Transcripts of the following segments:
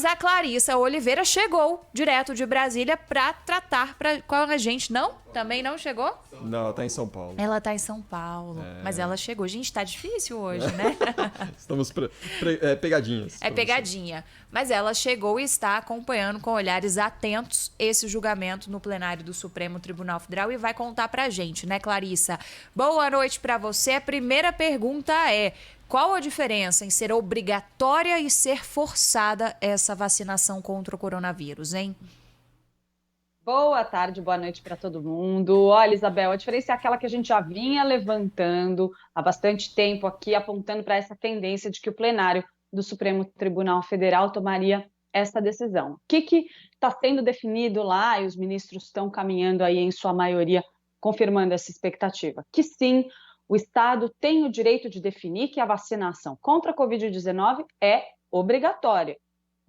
a Clarissa Oliveira chegou direto de Brasília para tratar com a gente. Não? Também não chegou? Não, ela tá em São Paulo. Ela tá em São Paulo, mas ela chegou. Gente, tá difícil hoje, né? Estamos pegadinhas. É pegadinha. Mas ela chegou e está acompanhando com olhares atentos esse julgamento no plenário do Supremo Tribunal Federal e vai contar pra gente, né, Clarissa? Boa noite pra você. A primeira pergunta é: qual a diferença em ser obrigatória e ser forçada essa vacinação contra o coronavírus, hein? Boa tarde, boa noite para todo mundo. Olha, Isabel, a diferença é aquela que a gente já vinha levantando há bastante tempo aqui, apontando para essa tendência de que o plenário do Supremo Tribunal Federal tomaria essa decisão. O que está sendo definido lá e os ministros estão caminhando aí em sua maioria, confirmando essa expectativa? Que sim, o Estado tem o direito de definir que a vacinação contra a Covid-19 é obrigatória.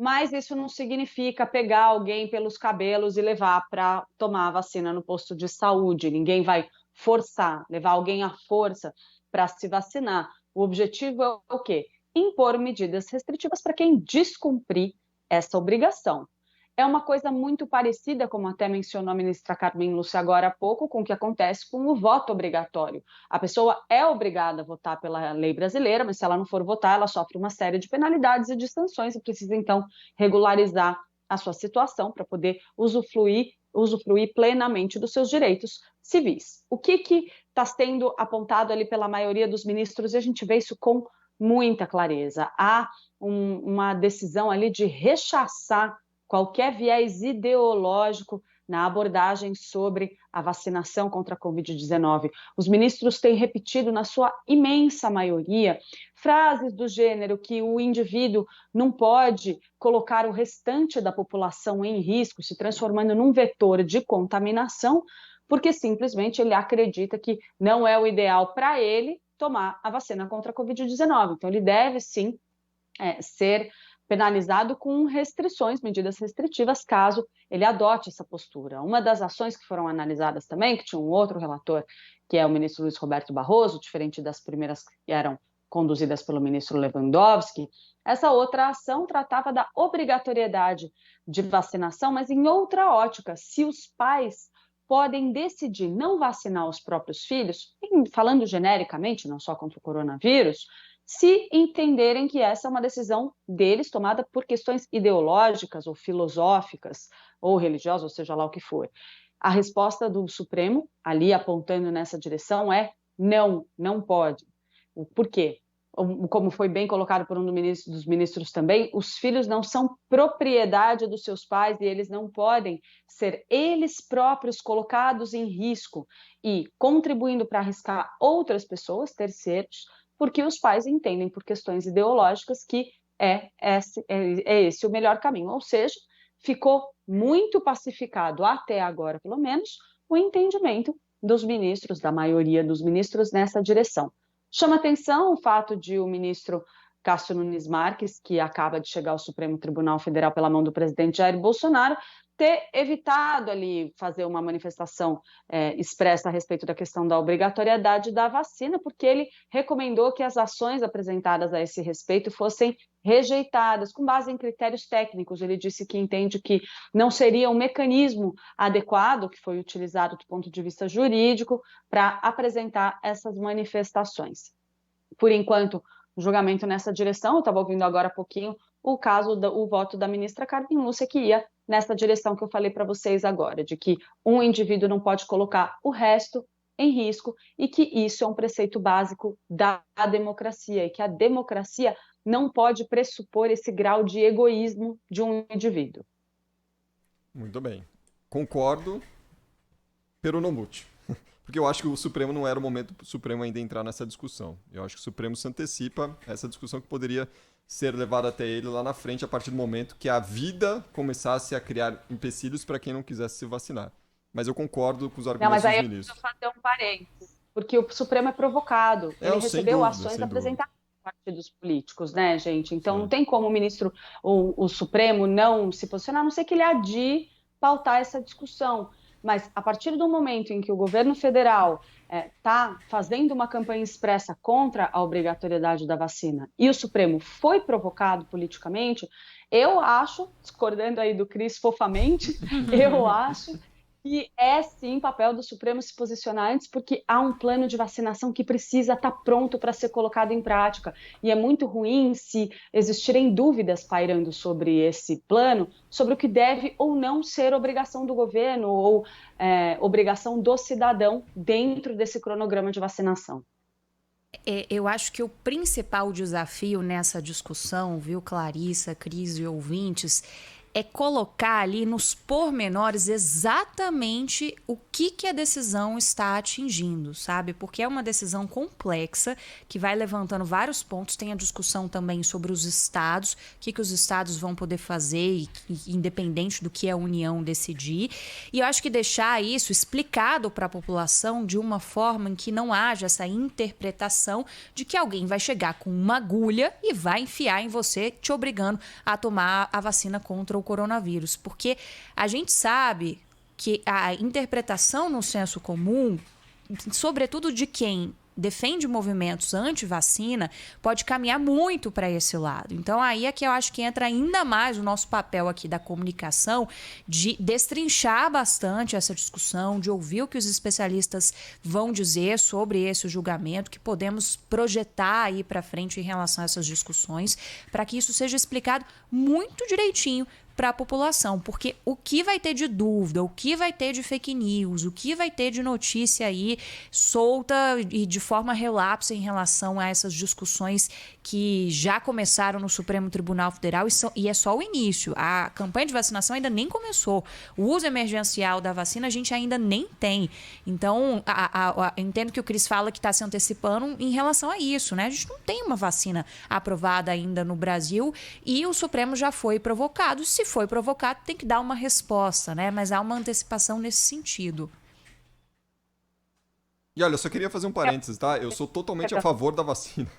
Mas isso não significa pegar alguém pelos cabelos e levar para tomar a vacina no posto de saúde. Ninguém vai forçar, levar alguém à força para se vacinar. O objetivo é o quê? Impor medidas restritivas para quem descumprir essa obrigação. É uma coisa muito parecida, como até mencionou a ministra Carmen Lúcia agora há pouco, com o que acontece com o voto obrigatório. A pessoa é obrigada a votar pela lei brasileira, mas se ela não for votar, ela sofre uma série de penalidades e de sanções e precisa, então, regularizar a sua situação para poder usufruir plenamente dos seus direitos civis. O que está sendo apontado ali pela maioria dos ministros, e a gente vê isso com muita clareza. Há uma decisão ali de rechaçar qualquer viés ideológico na abordagem sobre a vacinação contra a Covid-19. Os ministros têm repetido, na sua imensa maioria, frases do gênero que o indivíduo não pode colocar o restante da população em risco, se transformando num vetor de contaminação, porque simplesmente ele acredita que não é o ideal para ele tomar a vacina contra a Covid-19. Então, ele deve, sim, ser penalizado com restrições, medidas restritivas, caso ele adote essa postura. Uma das ações que foram analisadas também, que tinha um outro relator, que é o ministro Luiz Roberto Barroso, diferente das primeiras que eram conduzidas pelo ministro Lewandowski, essa outra ação tratava da obrigatoriedade de vacinação, mas em outra ótica, se os pais podem decidir não vacinar os próprios filhos, falando genericamente, não só contra o coronavírus, se entenderem que essa é uma decisão deles tomada por questões ideológicas ou filosóficas ou religiosas, ou seja lá o que for. A resposta do Supremo, ali apontando nessa direção, é não, não pode. Por quê? Como foi bem colocado por um dos ministros também, os filhos não são propriedade dos seus pais e eles não podem ser eles próprios colocados em risco e contribuindo para arriscar outras pessoas, terceiros, porque os pais entendem por questões ideológicas que é esse o melhor caminho. Ou seja, ficou muito pacificado, até agora pelo menos, o entendimento dos ministros, da maioria dos ministros nessa direção. Chama atenção o fato de o ministro Cássio Nunes Marques, que acaba de chegar ao Supremo Tribunal Federal pela mão do presidente Jair Bolsonaro, ter evitado ali fazer uma manifestação expressa a respeito da questão da obrigatoriedade da vacina, porque ele recomendou que as ações apresentadas a esse respeito fossem rejeitadas, com base em critérios técnicos. Ele disse que entende que não seria um mecanismo adequado, que foi utilizado do ponto de vista jurídico, para apresentar essas manifestações. Por enquanto, o julgamento nessa direção, eu estava ouvindo agora há pouquinho o voto da ministra Carmen Lúcia, que ia nessa direção que eu falei para vocês agora, de que um indivíduo não pode colocar o resto em risco e que isso é um preceito básico da democracia e que a democracia não pode pressupor esse grau de egoísmo de um indivíduo. Muito bem. Concordo, pero no mute. Porque eu acho que o Supremo não era o momento do Supremo ainda entrar nessa discussão. Eu acho que o Supremo se antecipa a essa discussão que poderia ser levada até ele lá na frente, a partir do momento que a vida começasse a criar empecilhos para quem não quisesse se vacinar. Mas eu concordo com os argumentos dos ministros. Mas aí eu preciso fazer um parênteses, porque o Supremo é provocado. Ele recebeu ações apresentadas por partidos políticos, né, gente? Então não tem como o Supremo não se posicionar, a não ser que ele adie pautar essa discussão. Mas a partir do momento em que o governo federal está fazendo uma campanha expressa contra a obrigatoriedade da vacina e o Supremo foi provocado politicamente, eu acho, discordando aí do Cris fofamente, eu acho que é sim papel do Supremo se posicionar antes, porque há um plano de vacinação que precisa estar pronto para ser colocado em prática. E é muito ruim se existirem dúvidas pairando sobre esse plano, sobre o que deve ou não ser obrigação do governo ou obrigação do cidadão dentro desse cronograma de vacinação. Eu acho que o principal desafio nessa discussão, viu, Clarissa, Cris e ouvintes, é colocar ali nos pormenores exatamente o que a decisão está atingindo, sabe? Porque é uma decisão complexa que vai levantando vários pontos. Tem a discussão também sobre os estados, o que os estados vão poder fazer, independente do que a União decidir. E eu acho que deixar isso explicado para a população de uma forma em que não haja essa interpretação de que alguém vai chegar com uma agulha e vai enfiar em você, te obrigando a tomar a vacina contra o coronavírus, porque a gente sabe que a interpretação no senso comum, sobretudo de quem defende movimentos anti-vacina, pode caminhar muito para esse lado. Então, aí é que eu acho que entra ainda mais o nosso papel aqui da comunicação, de destrinchar bastante essa discussão, de ouvir o que os especialistas vão dizer sobre esse julgamento, que podemos projetar aí para frente em relação a essas discussões, para que isso seja explicado muito direitinho para a população, porque o que vai ter de dúvida, o que vai ter de fake news, o que vai ter de notícia aí solta e de forma relapsa em relação a essas discussões que já começaram no Supremo Tribunal Federal e é só o início. A campanha de vacinação ainda nem começou. O uso emergencial da vacina a gente ainda nem tem. Então, entendo que o Cris fala que está se antecipando em relação a isso, né? A gente não tem uma vacina aprovada ainda no Brasil e o Supremo já foi provocado. Se foi provocado, tem que dar uma resposta, né? Mas há uma antecipação nesse sentido. E olha, eu só queria fazer um parênteses, tá? Eu sou totalmente a favor da vacina.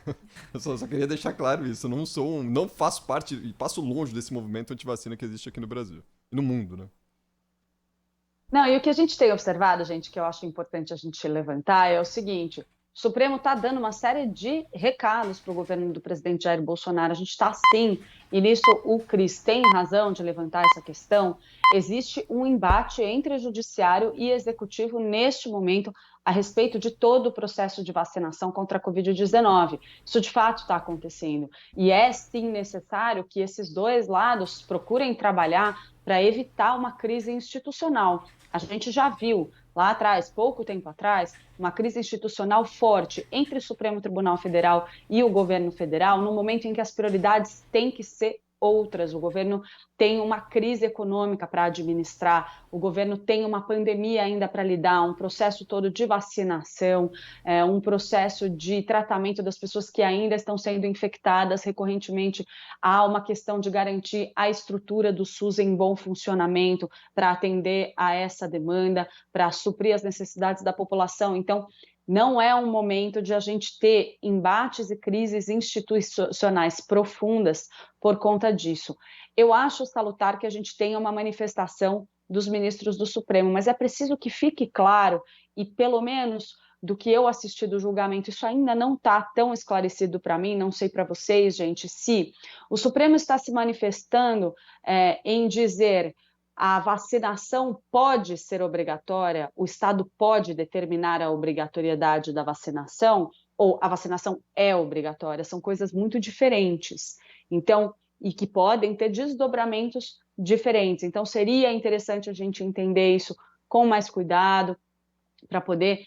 Eu só queria deixar claro isso. Eu não faço parte e passo longe desse movimento anti-vacina que existe aqui no Brasil. E no mundo, né? Não, e o que a gente tem observado, gente, que eu acho importante a gente levantar é o seguinte: o Supremo está dando uma série de recados para o governo do presidente Jair Bolsonaro. A gente está sim, e nisso o Cris tem razão de levantar essa questão. Existe um embate entre o judiciário e executivo neste momento a respeito de todo o processo de vacinação contra a Covid-19. Isso de fato está acontecendo. E é sim necessário que esses dois lados procurem trabalhar para evitar uma crise institucional. A gente já viu lá atrás, pouco tempo atrás, uma crise institucional forte entre o Supremo Tribunal Federal e o governo federal, no momento em que as prioridades têm que ser outras. O governo tem uma crise econômica para administrar, o governo tem uma pandemia ainda para lidar, um processo todo de vacinação, um processo de tratamento das pessoas que ainda estão sendo infectadas recorrentemente. Há uma questão de garantir a estrutura do SUS em bom funcionamento para atender a essa demanda, para suprir as necessidades da população. Então, não é um momento de a gente ter embates e crises institucionais profundas por conta disso. Eu acho salutar que a gente tenha uma manifestação dos ministros do Supremo, mas é preciso que fique claro, e pelo menos do que eu assisti do julgamento, isso ainda não está tão esclarecido para mim, não sei para vocês, gente, se o Supremo está se manifestando em dizer: a vacinação pode ser obrigatória, o Estado pode determinar a obrigatoriedade da vacinação, ou a vacinação é obrigatória, são coisas muito diferentes. Então, e que podem ter desdobramentos diferentes. Então, seria interessante a gente entender isso com mais cuidado, para poder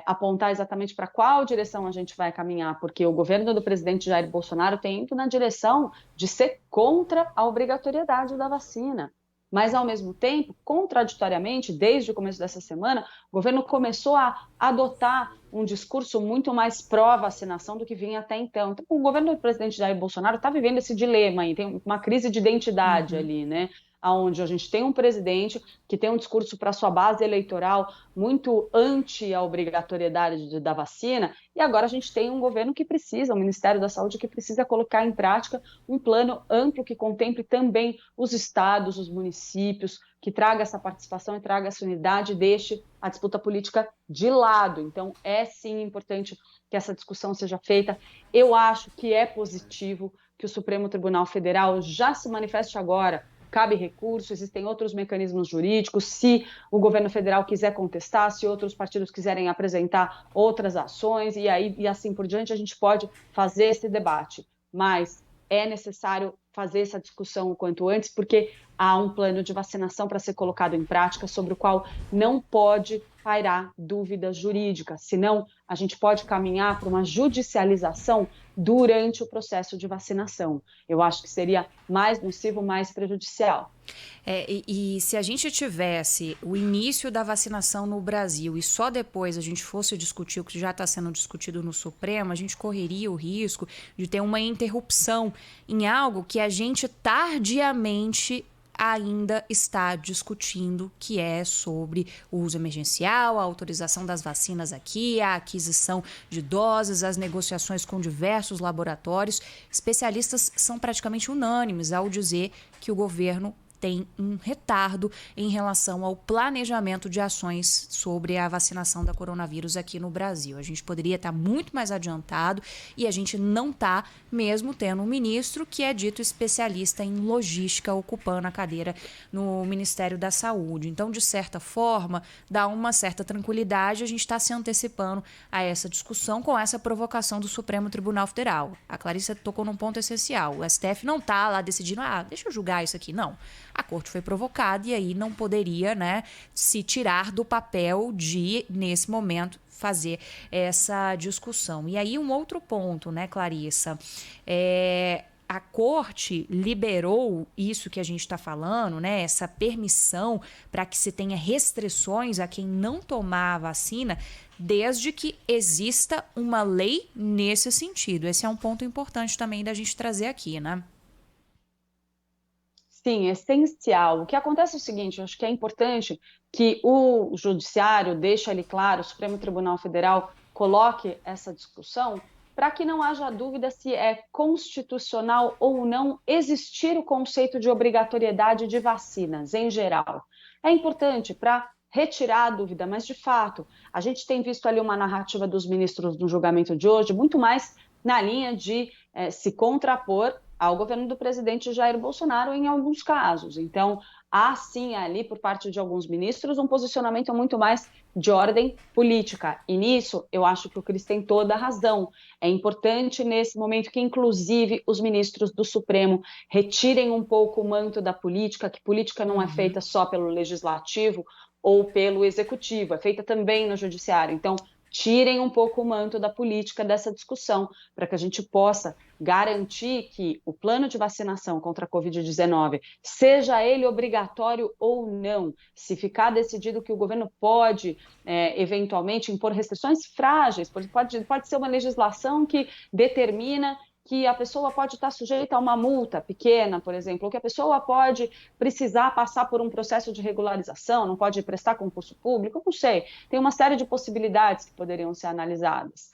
apontar exatamente para qual direção a gente vai caminhar, porque o governo do presidente Jair Bolsonaro tem ido na direção de ser contra a obrigatoriedade da vacina. Mas, ao mesmo tempo, contraditoriamente, desde o começo dessa semana, o governo começou a adotar um discurso muito mais pró-vacinação do que vinha até então. Então, o governo do presidente Jair Bolsonaro está vivendo esse dilema aí, tem uma crise de identidade ali, né? onde a gente tem um presidente que tem um discurso para sua base eleitoral muito anti a obrigatoriedade da vacina, e agora a gente tem um governo que precisa, o Ministério da Saúde, que precisa colocar em prática um plano amplo que contemple também os estados, os municípios, que traga essa participação e traga essa unidade e deixe a disputa política de lado. Então, é sim importante que essa discussão seja feita. Eu acho que é positivo que o Supremo Tribunal Federal já se manifeste agora. Cabe recurso, existem outros mecanismos jurídicos, se o governo federal quiser contestar, se outros partidos quiserem apresentar outras ações, e assim por diante, a gente pode fazer esse debate. Mas é necessário fazer essa discussão o quanto antes, porque há um plano de vacinação para ser colocado em prática, sobre o qual não pode pairar dúvida jurídica, senão a gente pode caminhar para uma judicialização durante o processo de vacinação. Eu acho que seria mais nocivo, mais prejudicial. E se a gente tivesse o início da vacinação no Brasil e só depois a gente fosse discutir o que já está sendo discutido no Supremo, a gente correria o risco de ter uma interrupção em algo que a gente tardiamente ainda está discutindo, que é sobre o uso emergencial, a autorização das vacinas aqui, a aquisição de doses, as negociações com diversos laboratórios. Especialistas são praticamente unânimes ao dizer que o governo tem um retardo em relação ao planejamento de ações sobre a vacinação da coronavírus aqui no Brasil. A gente poderia estar muito mais adiantado e a gente não está, mesmo tendo um ministro que é dito especialista em logística, ocupando a cadeira no Ministério da Saúde. Então, de certa forma, dá uma certa tranquilidade, a gente está se antecipando a essa discussão com essa provocação do Supremo Tribunal Federal. A Clarissa tocou num ponto essencial. O STF não está lá decidindo, deixa eu julgar isso aqui. Não. A corte foi provocada e aí não poderia, se tirar do papel de, nesse momento, fazer essa discussão. E aí um outro ponto, Clarissa, a corte liberou isso que a gente está falando, essa permissão para que se tenha restrições a quem não tomar a vacina, desde que exista uma lei nesse sentido. Esse é um ponto importante também da gente trazer aqui, Sim, essencial. O que acontece é o seguinte, eu acho que é importante que o judiciário deixe ali claro, o Supremo Tribunal Federal coloque essa discussão para que não haja dúvida se é constitucional ou não existir o conceito de obrigatoriedade de vacinas em geral. É importante para retirar a dúvida, mas de fato, a gente tem visto ali uma narrativa dos ministros no julgamento de hoje muito mais na linha de se contrapor ao governo do presidente Jair Bolsonaro em alguns casos. Então, há sim ali, por parte de alguns ministros, um posicionamento muito mais de ordem política. E nisso, eu acho que o Cris tem toda a razão. É importante, nesse momento, que, inclusive, os ministros do Supremo retirem um pouco o manto da política, que política não é feita só pelo legislativo ou pelo executivo, é feita também no judiciário. Então, tirem um pouco o manto da política dessa discussão, para que a gente possa garantir que o plano de vacinação contra a Covid-19, seja ele obrigatório ou não, se ficar decidido que o governo pode, eventualmente, impor restrições frágeis, pode ser uma legislação que determina que a pessoa pode estar sujeita a uma multa pequena, por exemplo, ou que a pessoa pode precisar passar por um processo de regularização, não pode prestar concurso público, não sei. Tem uma série de possibilidades que poderiam ser analisadas.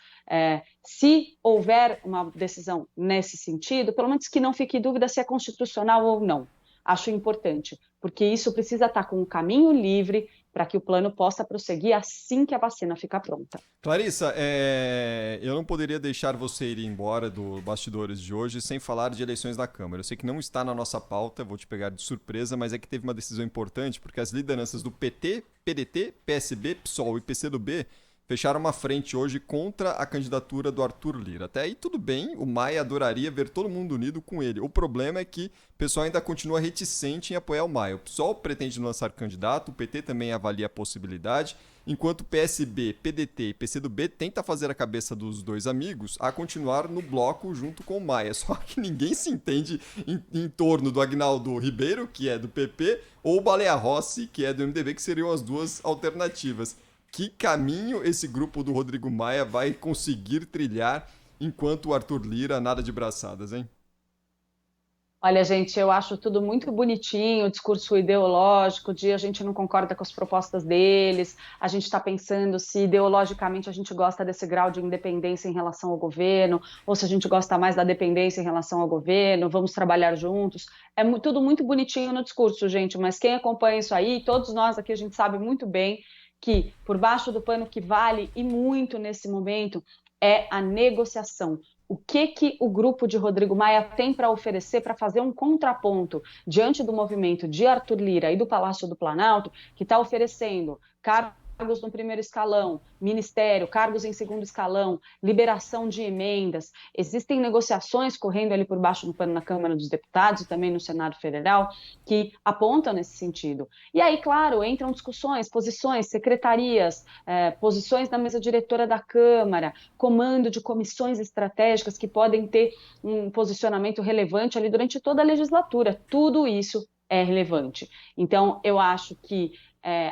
Se houver uma decisão nesse sentido, pelo menos que não fique dúvida se é constitucional ou não. Acho importante, porque isso precisa estar com um caminho livre para que o plano possa prosseguir assim que a vacina ficar pronta. Clarissa, eu não poderia deixar você ir embora do Bastidores de hoje sem falar de eleições da Câmara. Eu sei que não está na nossa pauta, vou te pegar de surpresa, mas é que teve uma decisão importante, porque as lideranças do PT, PDT, PSB, PSOL e PCdoB fecharam uma frente hoje contra a candidatura do Arthur Lira. Até aí tudo bem, o Maia adoraria ver todo mundo unido com ele. O problema é que o pessoal ainda continua reticente em apoiar o Maia. O PSOL pretende lançar candidato, o PT também avalia a possibilidade, enquanto o PSB, PDT e PCdoB tenta fazer a cabeça dos dois amigos a continuar no bloco junto com o Maia. Só que ninguém se entende em torno do Agnaldo Ribeiro, que é do PP, ou o Baleia Rossi, que é do MDB, que seriam as duas alternativas. Que caminho esse grupo do Rodrigo Maia vai conseguir trilhar enquanto o Arthur Lira nada de braçadas, hein? Olha, gente, eu acho tudo muito bonitinho, o discurso ideológico, de a gente não concorda com as propostas deles, a gente está pensando se ideologicamente a gente gosta desse grau de independência em relação ao governo, ou se a gente gosta mais da dependência em relação ao governo, vamos trabalhar juntos. É tudo muito bonitinho no discurso, gente, mas quem acompanha isso aí, todos nós aqui, a gente sabe muito bem que por baixo do pano que vale e muito nesse momento é a negociação. O que o grupo de Rodrigo Maia tem para oferecer para fazer um contraponto diante do movimento de Arthur Lira e do Palácio do Planalto, que está oferecendo cargos no primeiro escalão, ministério, cargos em segundo escalão, liberação de emendas. Existem negociações correndo ali por baixo do pano na Câmara dos Deputados e também no Senado Federal que apontam nesse sentido. E aí, claro, entram discussões, posições, secretarias, posições na mesa diretora da Câmara, comando de comissões estratégicas que podem ter um posicionamento relevante ali durante toda a legislatura. Tudo isso é relevante. Então, eu acho que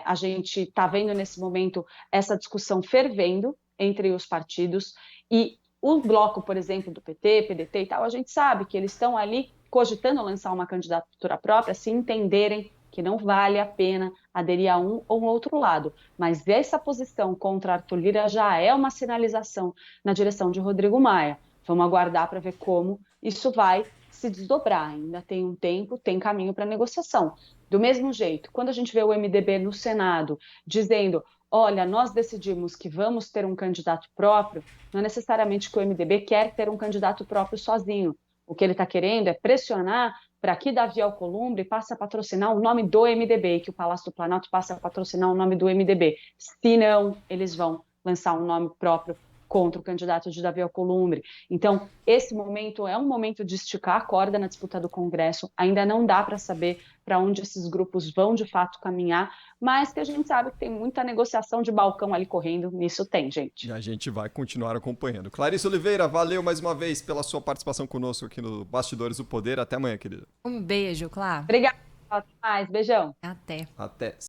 a gente está vendo nesse momento essa discussão fervendo entre os partidos e o bloco, por exemplo, do PT, PDT e tal, a gente sabe que eles estão ali cogitando lançar uma candidatura própria se entenderem que não vale a pena aderir a um ou outro lado. Mas essa posição contra Arthur Lira já é uma sinalização na direção de Rodrigo Maia. Vamos aguardar para ver como isso vai se desdobrar. Ainda tem um tempo, tem caminho para negociação. Do mesmo jeito, quando a gente vê o MDB no Senado dizendo: olha, nós decidimos que vamos ter um candidato próprio, não é necessariamente que o MDB quer ter um candidato próprio sozinho. O que ele está querendo é pressionar para que Davi Alcolumbre passe a patrocinar o nome do MDB, que o Palácio do Planalto passe a patrocinar o nome do MDB. Se não, eles vão lançar um nome próprio contra o candidato de Davi Alcolumbre. Então, esse momento é um momento de esticar a corda na disputa do Congresso. Ainda não dá para saber para onde esses grupos vão, de fato, caminhar, mas que a gente sabe que tem muita negociação de balcão ali correndo. Nisso tem, gente. E a gente vai continuar acompanhando. Clarice Oliveira, valeu mais uma vez pela sua participação conosco aqui no Bastidores do Poder. Até amanhã, querida. Um beijo, Clá. Obrigada. Até mais. Beijão. Até. Até.